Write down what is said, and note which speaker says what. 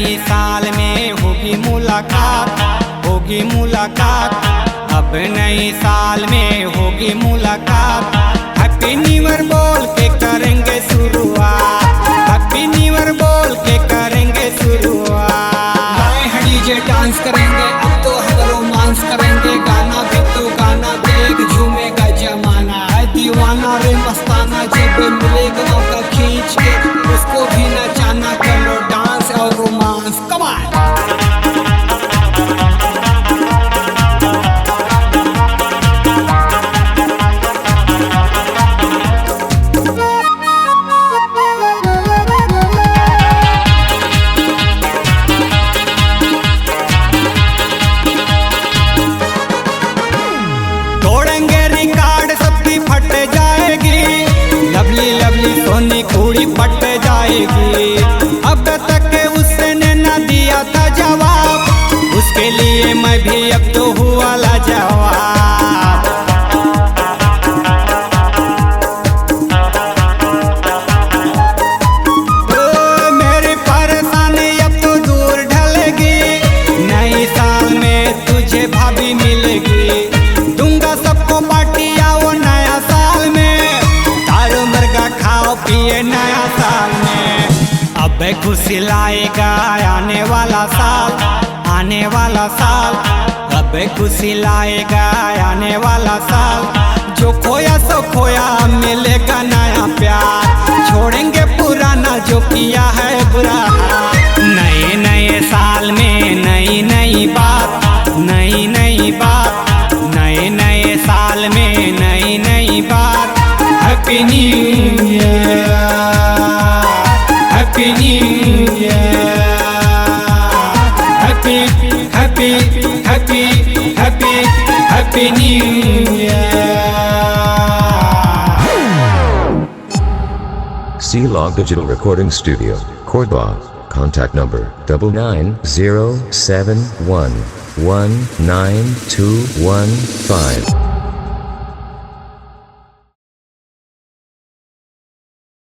Speaker 1: नई साल में होगी मुलाकात, होगी मुलाकात। अब नई साल में होगी मुलाकात। हैप्पी न्यू ईयर बोल के करेंगे शुरुआत, हैप्पी न्यू ईयर बोल के करेंगे शुरुआत।
Speaker 2: नए डीजे डांस करेंगे, अब तो हम रोमांस करेंगे। गाना भी तो गाना देख, झूमेगा जमाना है दीवाना रे मस्ताना। जब मिलेगा मौका खींच के उसको भी नचाना। करो डांस और रोमांस, कमाल।
Speaker 1: लवली लवली सोनी कुड़ी पट जाएगी। अब तक उसने न दिया था जवाब, उसके लिए मैं भी अब तो हुआ लाजवाब। मेरी परेशानी अब तो दूर ढलेगी। नई साल में तुझे भाभी मिलेगी। दूंगा सबको पार्टी आओ नया साल में। खाओ पिए नया साल में। अब खुशी लाएगा आने वाला साल, आने वाला साल। अब खुशी लाएगा आने वाला साल। जो खोया सो खोया, मिलेगा नया प्यार। छोड़ेंगे पुराना जो किया है बुरा। नए नए साल में नई नई बात, नई नई बात। नए नए साल में नई नई बात। Happy New Year, Happy New Year, Happy, Happy, Happy, Happy, Happy New Year.
Speaker 3: C-Log Digital Recording Studio, Cordoba. Contact number 9907119215.